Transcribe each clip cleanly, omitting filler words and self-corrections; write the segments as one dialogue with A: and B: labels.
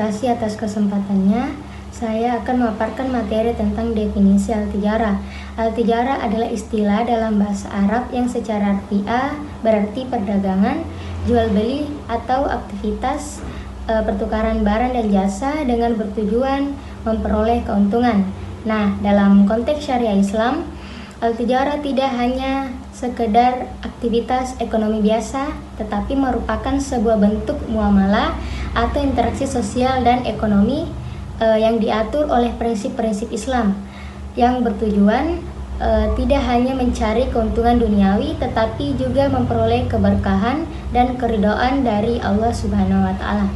A: kasih atas kesempatannya. Saya akan memaparkan materi tentang definisi al-tijarah. Al-tijarah adalah istilah dalam bahasa Arab yang secara harfiah berarti perdagangan, jual beli atau aktivitas pertukaran barang dan jasa dengan bertujuan memperoleh keuntungan. Nah, dalam konteks syariah Islam, al-tijarah tidak hanya sekedar aktivitas ekonomi biasa, tetapi merupakan sebuah bentuk muamalah atau interaksi sosial dan ekonomi yang diatur oleh prinsip-prinsip Islam yang bertujuan tidak hanya mencari keuntungan duniawi, tetapi juga memperoleh keberkahan dan keridhaan dari Allah Subhanahu wa Ta'ala.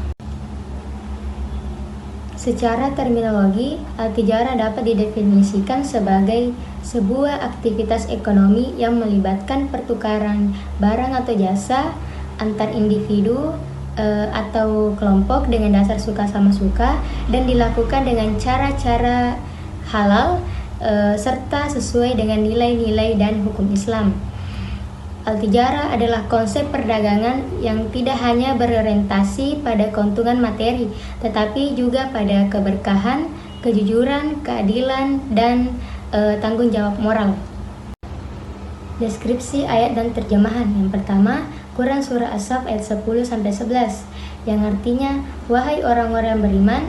A: Secara terminologi, al-tijarah dapat didefinisikan sebagai sebuah aktivitas ekonomi yang melibatkan pertukaran barang atau jasa antar individu atau kelompok dengan dasar suka sama suka dan dilakukan dengan cara-cara halal serta sesuai dengan nilai-nilai dan hukum Islam. Al-tijarah adalah konsep perdagangan yang tidak hanya berorientasi pada keuntungan materi, tetapi juga pada keberkahan, kejujuran, keadilan, dan tanggung jawab moral. Deskripsi ayat dan terjemahan. Yang pertama, Quran Surah As-Saff ayat 10-11 yang artinya, wahai orang-orang yang beriman,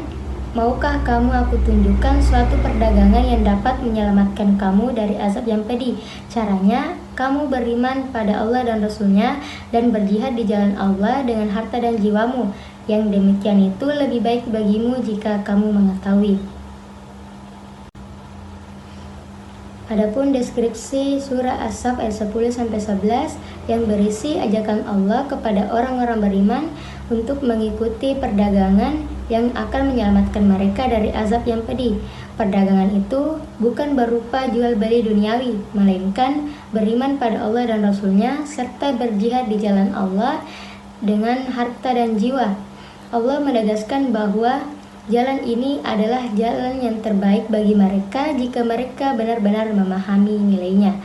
A: maukah kamu aku tunjukkan suatu perdagangan yang dapat menyelamatkan kamu dari azab yang pedih? Caranya, kamu beriman pada Allah dan Rasul-Nya dan berjihad di jalan Allah dengan harta dan jiwamu. Yang demikian itu lebih baik bagimu jika kamu mengetahui. Adapun deskripsi surah As-Saff ayat 10-11 yang berisi ajakan Allah kepada orang-orang beriman untuk mengikuti perdagangan yang akan menyelamatkan mereka dari azab yang pedih. Perdagangan itu bukan berupa jual beli duniawi, melainkan beriman pada Allah dan Rasul-Nya serta berjihad di jalan Allah dengan harta dan jiwa. Allah menegaskan bahwa jalan ini adalah jalan yang terbaik bagi mereka jika mereka benar-benar memahami nilainya.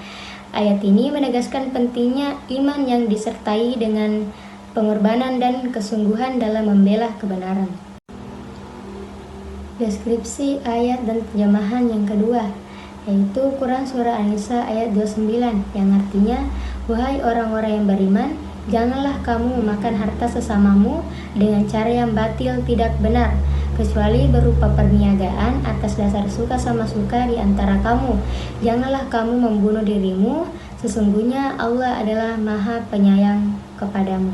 A: Ayat ini menegaskan pentingnya iman yang disertai dengan pengorbanan dan kesungguhan dalam membela kebenaran. Deskripsi ayat dan terjemahan yang kedua, yaitu Quran Surah An-Nisa ayat 29 yang artinya, wahai orang-orang yang beriman, janganlah kamu memakan harta sesamamu dengan cara yang batil tidak benar, kecuali berupa perniagaan atas dasar suka sama suka di antara kamu. Janganlah kamu membunuh dirimu, sesungguhnya Allah adalah Maha Penyayang kepadamu.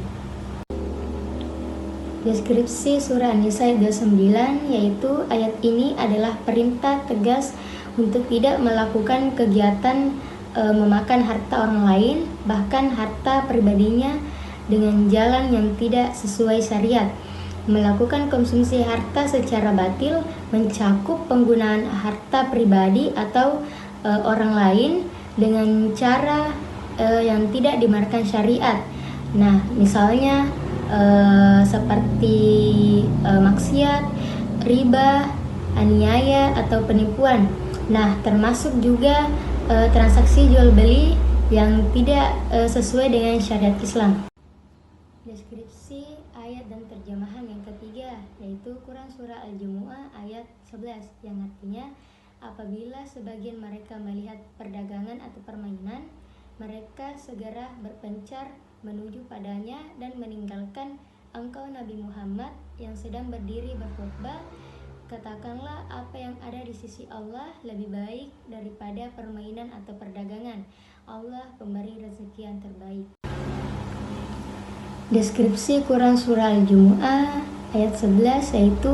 A: Deskripsi surah An-Nisa ayat 29, yaitu ayat ini adalah perintah tegas untuk tidak melakukan kegiatan memakan harta orang lain, bahkan harta pribadinya, dengan jalan yang tidak sesuai syariat. Melakukan konsumsi harta secara batil mencakup penggunaan harta pribadi atau orang lain dengan cara yang tidak dibenarkan syariat. Nah, misalnya seperti maksiat, riba, aniaya, atau penipuan. Nah, termasuk juga transaksi jual beli yang tidak sesuai dengan syariat Islam. Deskripsi ayat dan terjemahan yang ketiga, yaitu Quran Surah Al-Jumu'ah ayat 11 yang artinya, apabila sebagian mereka melihat perdagangan atau permainan, mereka segera berpencar menuju padanya dan meninggalkan engkau Nabi Muhammad yang sedang berdiri berkhutbah. Katakanlah apa yang ada di sisi Allah lebih baik daripada permainan atau perdagangan. Allah pemberi rezeki yang terbaik. Deskripsi Quran Surah Al-Jumu'ah ayat 11, yaitu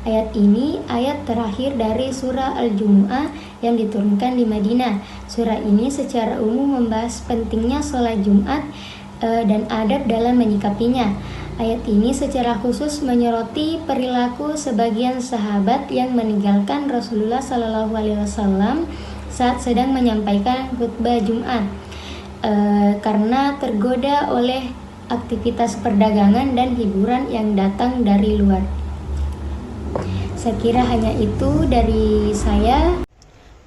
A: ayat ini ayat terakhir dari surah Al-Jumu'ah yang diturunkan di Madinah. Surah ini secara umum membahas pentingnya sholat Jumat dan adab dalam menyikapinya. Ayat ini secara khusus menyoroti perilaku sebagian sahabat yang meninggalkan Rasulullah SAW saat sedang menyampaikan khutbah Jumat karena tergoda oleh aktivitas perdagangan dan hiburan yang datang dari luar. Saya kira hanya itu dari saya.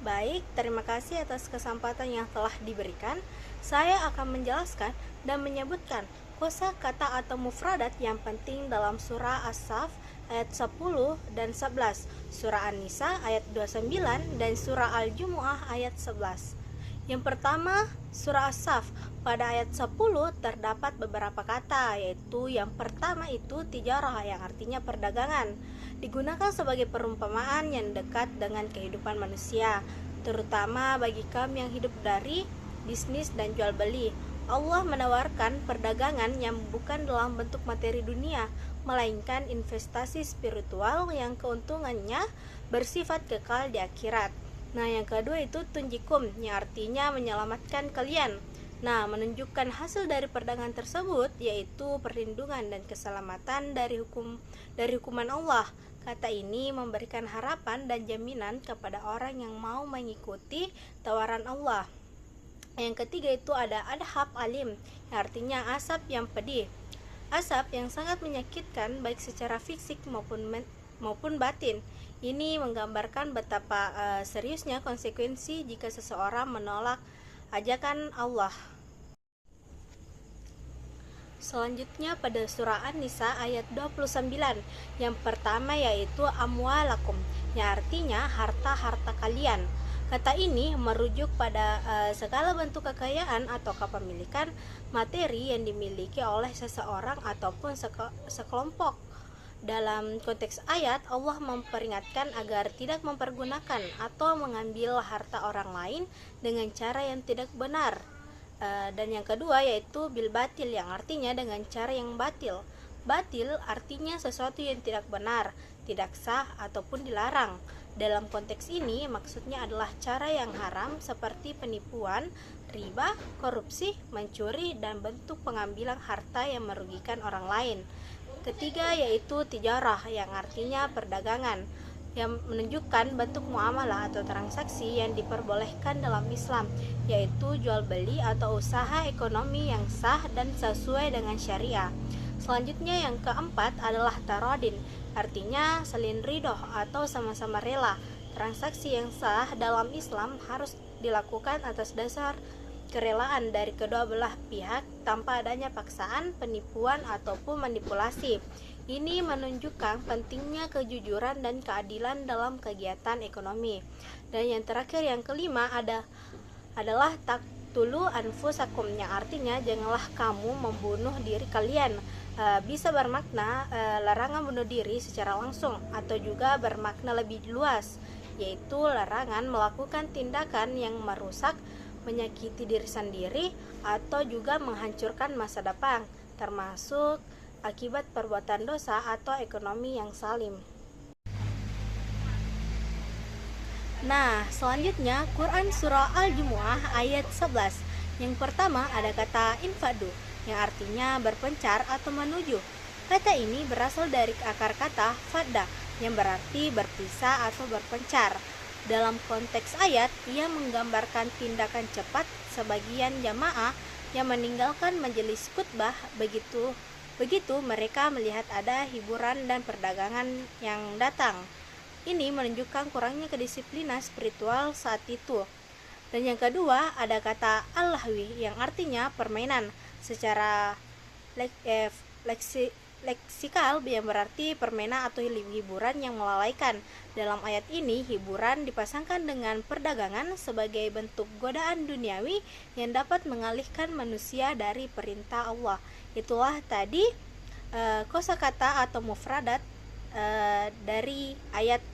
B: Baik, terima kasih atas kesempatan yang telah diberikan. Saya akan menjelaskan dan menyebutkan kosakata atau mufradat yang penting dalam surah As-Saff ayat 10 dan 11, surah An-Nisa ayat 29, dan surah Al-Jumu'ah ayat 11. Yang pertama, surah As-Saff. Pada ayat 10 terdapat beberapa kata, yaitu yang pertama itu tijarah, yang artinya perdagangan. Digunakan sebagai perumpamaan yang dekat dengan kehidupan manusia, terutama bagi kami yang hidup dari bisnis dan jual beli. Allah menawarkan perdagangan yang bukan dalam bentuk materi dunia, melainkan investasi spiritual yang keuntungannya bersifat kekal di akhirat. Nah, yang kedua itu tunjikum, yang artinya menyelamatkan kalian. Nah, menunjukkan hasil dari perdagangan tersebut yaitu perlindungan dan keselamatan dari hukuman Allah. Kata ini memberikan harapan dan jaminan kepada orang yang mau mengikuti tawaran Allah. Yang ketiga itu ada adhab alim, yang artinya asap yang pedih. Asap yang sangat menyakitkan baik secara fisik maupun batin. Ini menggambarkan betapa seriusnya konsekuensi jika seseorang menolak ajakan Allah. Selanjutnya pada surah An-Nisa ayat 29. Yang pertama yaitu amwalakum, yang artinya harta-harta kalian. Kata ini merujuk pada segala bentuk kekayaan atau kepemilikan materi yang dimiliki oleh seseorang ataupun sekelompok. Dalam konteks ayat, Allah memperingatkan agar tidak mempergunakan atau mengambil harta orang lain dengan cara yang tidak benar. Dan yang kedua yaitu bil batil, yang artinya dengan cara yang batil. Batil artinya sesuatu yang tidak benar, tidak sah ataupun dilarang. Dalam konteks ini maksudnya adalah cara yang haram seperti penipuan, riba, korupsi, mencuri, dan bentuk pengambilan harta yang merugikan orang lain. Ketiga yaitu tijarah, yang artinya perdagangan, yang menunjukkan bentuk muamalah atau transaksi yang diperbolehkan dalam Islam, yaitu jual beli atau usaha ekonomi yang sah dan sesuai dengan syariah. Selanjutnya yang keempat adalah taradin, artinya saling ridho atau sama-sama rela. Transaksi yang sah dalam Islam harus dilakukan atas dasar kerelaan dari kedua belah pihak tanpa adanya paksaan, penipuan ataupun manipulasi. Ini menunjukkan pentingnya kejujuran dan keadilan dalam kegiatan ekonomi. Dan yang terakhir yang kelima adalah taqtulu anfusakum, yang artinya janganlah kamu membunuh diri kalian. Bisa bermakna larangan bunuh diri secara langsung atau juga bermakna lebih luas, yaitu larangan melakukan tindakan yang merusak, menyakiti diri sendiri atau juga menghancurkan masa depan, termasuk akibat perbuatan dosa atau ekonomi yang zalim. Nah, selanjutnya Quran surah Al-Jumu'ah ayat 11. Yang pertama ada kata infadu, yang artinya berpencar atau menuju. Kata ini berasal dari akar kata fadda, yang berarti berpisah atau berpencar. Dalam konteks ayat, ia menggambarkan tindakan cepat sebagian jamaah yang meninggalkan majelis khutbah begitu mereka melihat ada hiburan dan perdagangan yang datang. Ini menunjukkan kurangnya kedisiplinan spiritual saat itu. Dan yang kedua ada kata al-lahwi, yang artinya permainan. Secara leksikal yang berarti permainan atau hiburan yang melalaikan. Dalam ayat ini hiburan dipasangkan dengan perdagangan sebagai bentuk godaan duniawi yang dapat mengalihkan manusia dari perintah Allah. Itulah tadi kosakata atau mufradat dari ayat.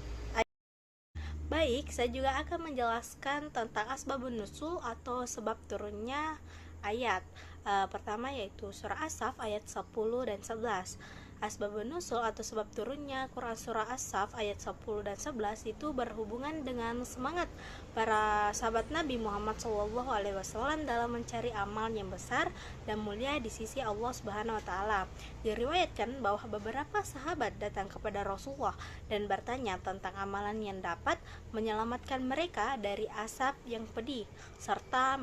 B: Baik, saya juga akan menjelaskan tentang asbabun nuzul atau sebab turunnya ayat. Pertama yaitu surah As-Saff ayat 10 dan 11. Asbabun nuzul atau sebab turunnya Quran surah As-Saff ayat 10 dan 11 itu berhubungan dengan semangat para sahabat Nabi Muhammad SAW dalam mencari amal yang besar dan mulia di sisi Allah Subhanahu wa taala. Diriwayatkan bahwa beberapa sahabat datang kepada Rasulullah dan bertanya tentang amalan yang dapat menyelamatkan mereka dari asap yang pedih serta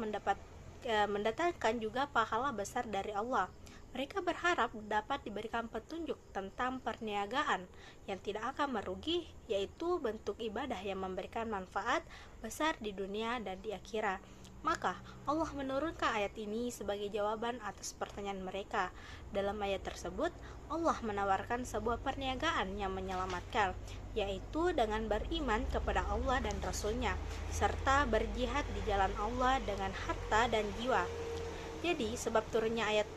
B: mendatangkan juga pahala besar dari Allah. Mereka berharap dapat diberikan petunjuk tentang perniagaan yang tidak akan merugi, yaitu bentuk ibadah yang memberikan manfaat besar di dunia dan di akhirat. Maka Allah menurunkan ayat ini sebagai jawaban atas pertanyaan mereka. Dalam ayat tersebut, Allah menawarkan sebuah perniagaan yang menyelamatkan, yaitu dengan beriman kepada Allah dan Rasul-Nya, serta berjihad di jalan Allah dengan harta dan jiwa. Jadi, sebab turunnya ayat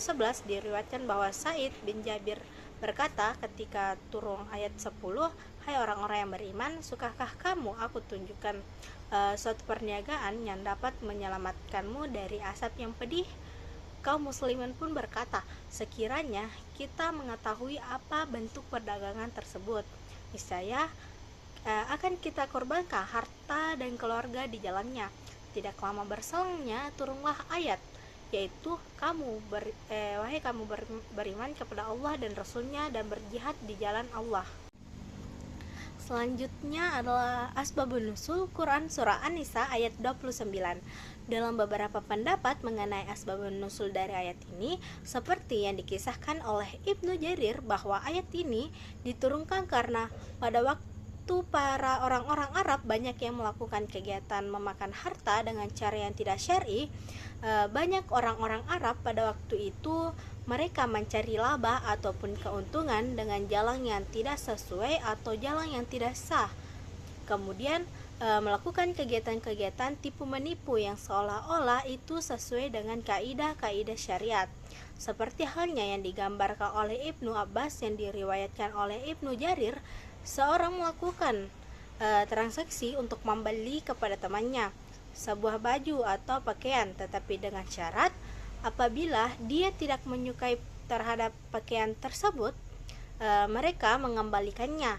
B: 11 diriwayatkan bahwa Said bin Jabir berkata ketika turun ayat 10, "Hai orang-orang yang beriman, sukakah kamu aku tunjukkan suatu perniagaan yang dapat menyelamatkanmu dari asap yang pedih?" Kaum muslimin pun berkata, "Sekiranya kita mengetahui apa bentuk perdagangan tersebut, niscaya akan kita korbankan harta dan keluarga di jalannya." Tidak lama berselangnya turunlah ayat, yaitu wahai kamu beriman kepada Allah dan Rasul-Nya dan berjihad di jalan Allah. Selanjutnya adalah asbabun nuzul Quran surah An-Nisa ayat 29. Dalam beberapa pendapat mengenai asbabun nuzul dari ayat ini, seperti yang dikisahkan oleh Ibnu Jarir bahwa ayat ini diturunkan karena pada waktu para orang-orang Arab banyak yang melakukan kegiatan memakan harta dengan cara yang tidak syar'i. Banyak orang-orang Arab pada waktu itu mereka mencari laba ataupun keuntungan dengan jalan yang tidak sesuai atau jalan yang tidak sah. Kemudian melakukan kegiatan-kegiatan tipu menipu yang seolah-olah itu sesuai dengan kaidah-kaidah syariat. Seperti halnya yang digambarkan oleh Ibnu Abbas yang diriwayatkan oleh Ibnu Jarir, seorang melakukan transaksi untuk membeli kepada temannya sebuah baju atau pakaian, tetapi dengan syarat apabila dia tidak menyukai terhadap pakaian tersebut, mereka mengembalikannya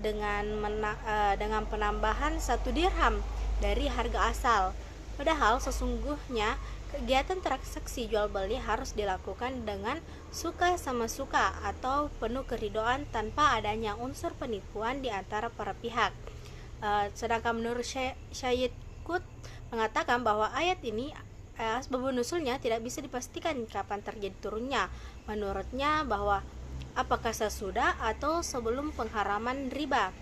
B: dengan penambahan 1 dirham dari harga asal. Padahal sesungguhnya kegiatan transaksi jual beli harus dilakukan dengan suka sama suka atau penuh keridhaan tanpa adanya unsur penipuan di antara para pihak. Sedangkan menurut Syed Qutb mengatakan bahwa ayat ini asbabun nuzulnya tidak bisa dipastikan kapan terjadi turunnya. Menurutnya bahwa apakah sesudah atau sebelum pengharaman riba.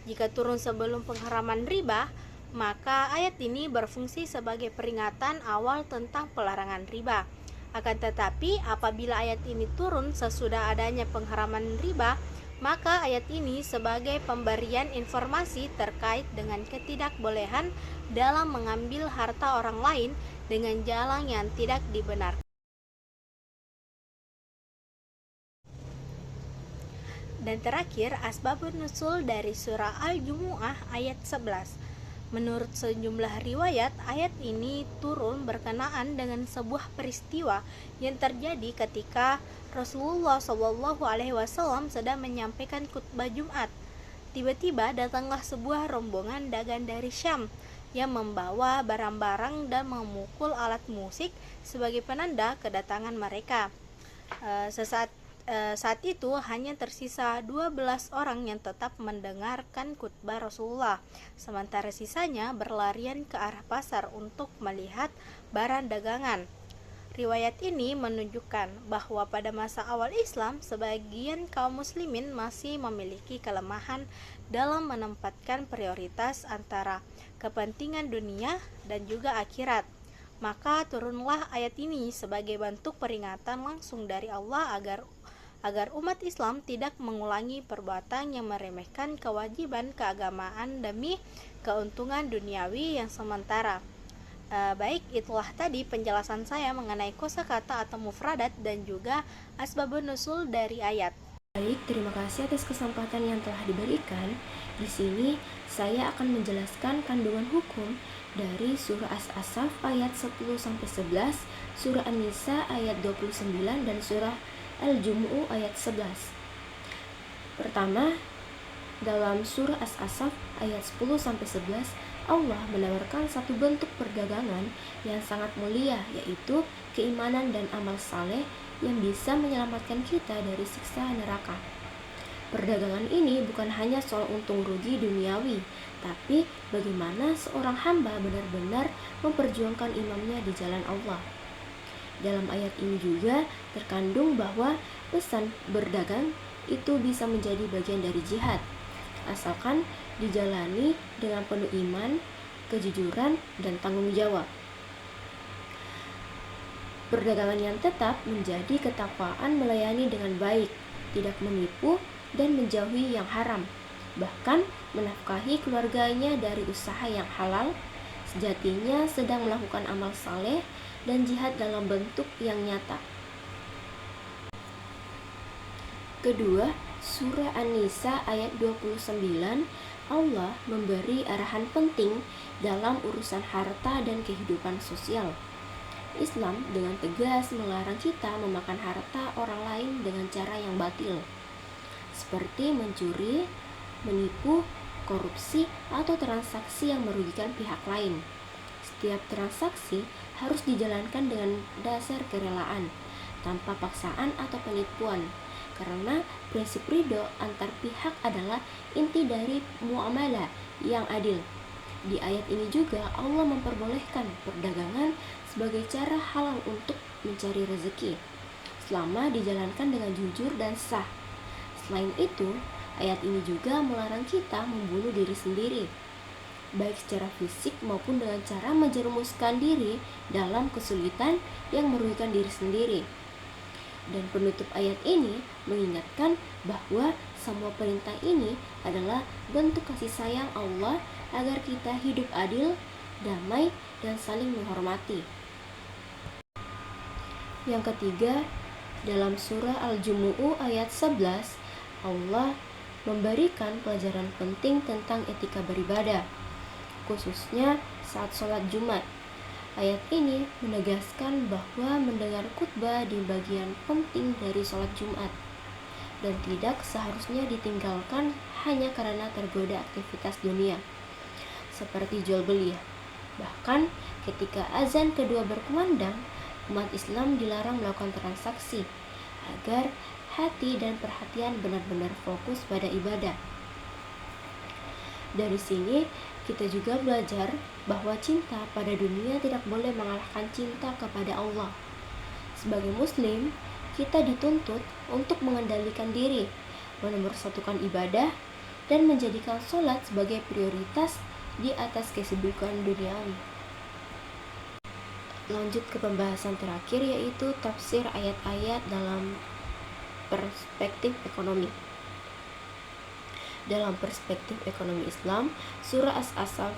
B: Jika turun sebelum pengharaman riba, maka ayat ini berfungsi sebagai peringatan awal tentang pelarangan riba. Akan tetapi apabila ayat ini turun sesudah adanya pengharaman riba, maka ayat ini sebagai pemberian informasi terkait dengan ketidakbolehan dalam mengambil harta orang lain dengan jalan yang tidak dibenarkan. Dan terakhir, asbabun nuzul dari surah Al-Jumu'ah ayat 11. Menurut sejumlah riwayat, ayat ini turun berkenaan dengan sebuah peristiwa yang terjadi ketika Rasulullah SAW sedang menyampaikan khutbah Jumat. Tiba-tiba datanglah sebuah rombongan dagang dari Syam yang membawa barang-barang dan memukul alat musik sebagai penanda kedatangan mereka. Saat itu hanya tersisa 12 orang yang tetap mendengarkan khutbah Rasulullah, sementara sisanya berlarian ke arah pasar untuk melihat barang dagangan. Riwayat ini menunjukkan bahwa pada masa awal Islam, sebagian kaum muslimin masih memiliki kelemahan dalam menempatkan prioritas antara kepentingan dunia dan juga akhirat. Maka turunlah ayat ini sebagai bentuk peringatan langsung dari Allah agar umat Islam tidak mengulangi perbuatan yang meremehkan kewajiban keagamaan demi keuntungan duniawi yang sementara. Baik, itulah tadi penjelasan saya mengenai kosakata atau mufradat dan juga asbabun nuzul dari ayat.
A: Baik, terima kasih atas kesempatan yang telah diberikan. Di sini saya akan menjelaskan kandungan hukum dari surah As-Asaf ayat 10-11, surah An-Nisa ayat 29 dan surah Al-Jumu'ah ayat 11. Pertama, dalam surah As-Asaf ayat 10-11, Allah menawarkan satu bentuk perdagangan yang sangat mulia, yaitu keimanan dan amal saleh yang bisa menyelamatkan kita dari siksa neraka. Perdagangan ini bukan hanya soal untung rugi duniawi, tapi bagaimana seorang hamba benar-benar memperjuangkan imannya di jalan Allah. Dalam ayat ini juga terkandung bahwa pesan berdagang itu bisa menjadi bagian dari jihad, asalkan dijalani dengan penuh iman, kejujuran, dan tanggung jawab.
C: Perdagangan yang tetap menjadi ketakwaan melayani dengan baik, tidak menipu dan menjauhi yang haram, bahkan menafkahi keluarganya dari usaha yang halal, sejatinya sedang melakukan amal saleh dan jihad dalam bentuk yang nyata. Kedua, surah An-Nisa ayat 29, Allah memberi arahan penting dalam urusan harta dan kehidupan sosial. Islam dengan tegas melarang kita memakan harta orang lain dengan cara yang batil, seperti mencuri, menipu, korupsi, atau transaksi yang merugikan pihak lain. Setiap transaksi harus dijalankan dengan dasar kerelaan, tanpa paksaan atau penipuan, karena prinsip ridho antar pihak adalah inti dari muamalah yang adil. Di ayat ini juga Allah memperbolehkan perdagangan sebagai cara halal untuk mencari rezeki, selama dijalankan dengan jujur dan sah. Selain itu, ayat ini juga melarang kita membunuh diri sendiri, baik secara fisik maupun dengan cara menjerumuskan diri dalam kesulitan yang merugikan diri sendiri. Dan penutup ayat ini mengingatkan bahwa semua perintah ini adalah bentuk kasih sayang Allah agar kita hidup adil, damai, dan saling menghormati. Yang ketiga, dalam surah Al-Jumu'ah ayat 11, Allah memberikan pelajaran penting tentang etika beribadah, khususnya saat sholat Jumat. Ayat ini menegaskan bahwa mendengar khutbah di bagian penting dari sholat Jumat dan tidak seharusnya ditinggalkan hanya karena tergoda aktivitas dunia, seperti jual beli. Bahkan ketika azan kedua berkumandang, umat Islam dilarang melakukan transaksi agar hati dan perhatian benar-benar fokus pada ibadah. Dari sini kita juga belajar bahwa cinta pada dunia tidak boleh mengalahkan cinta kepada Allah. Sebagai muslim, kita dituntut untuk mengendalikan diri, menomorsatukan ibadah, dan menjadikan sholat sebagai prioritas di atas kesibukan duniawi. Lanjut ke pembahasan terakhir, yaitu tafsir ayat-ayat dalam perspektif ekonomi. Dalam perspektif ekonomi Islam, surah As-Saff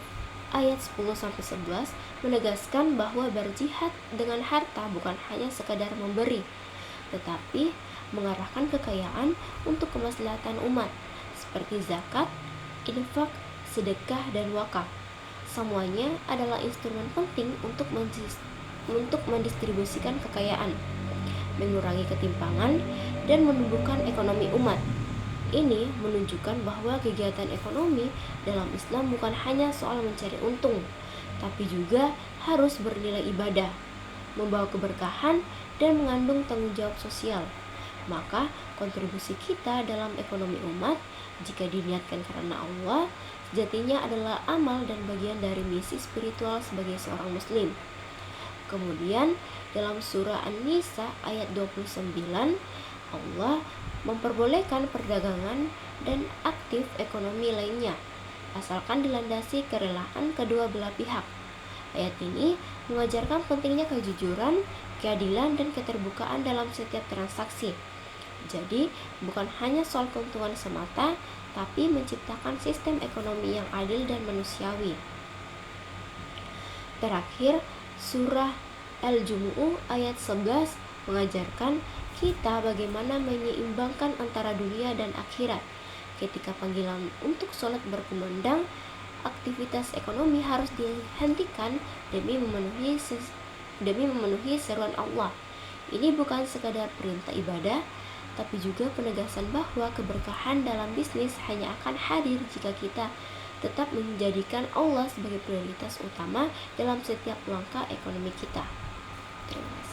C: ayat 10-11 menegaskan bahwa berjihad dengan harta bukan hanya sekadar memberi, tetapi mengarahkan kekayaan untuk kemaslahatan umat, seperti zakat, infak, sedekah, dan wakaf. Semuanya adalah instrumen penting untuk mendistribusikan kekayaan, mengurangi ketimpangan, dan menumbuhkan ekonomi umat. Ini menunjukkan bahwa kegiatan ekonomi dalam Islam bukan hanya soal mencari untung, tapi juga harus bernilai ibadah, membawa keberkahan, dan mengandung tanggung jawab sosial. Maka kontribusi kita dalam ekonomi umat, jika diniatkan karena Allah, sejatinya adalah amal dan bagian dari misi spiritual sebagai seorang muslim. Kemudian dalam surah An-Nisa ayat 29, Allah memperbolehkan perdagangan dan aktif ekonomi lainnya, asalkan dilandasi kerelaan kedua belah pihak. Ayat ini mengajarkan pentingnya kejujuran, keadilan, dan keterbukaan dalam setiap transaksi. Jadi, bukan hanya soal keuntungan semata, tapi menciptakan sistem ekonomi yang adil dan manusiawi. Terakhir, surah Al-Jumu'ah ayat 11 mengajarkan kita bagaimana menyeimbangkan antara dunia dan akhirat. Ketika panggilan untuk sholat berkumandang, aktivitas ekonomi harus dihentikan demi memenuhi seruan Allah. Ini bukan sekadar perintah ibadah, tapi juga penegasan bahwa keberkahan dalam bisnis hanya akan hadir jika kita tetap menjadikan Allah sebagai prioritas utama dalam setiap langkah ekonomi kita. Terima kasih.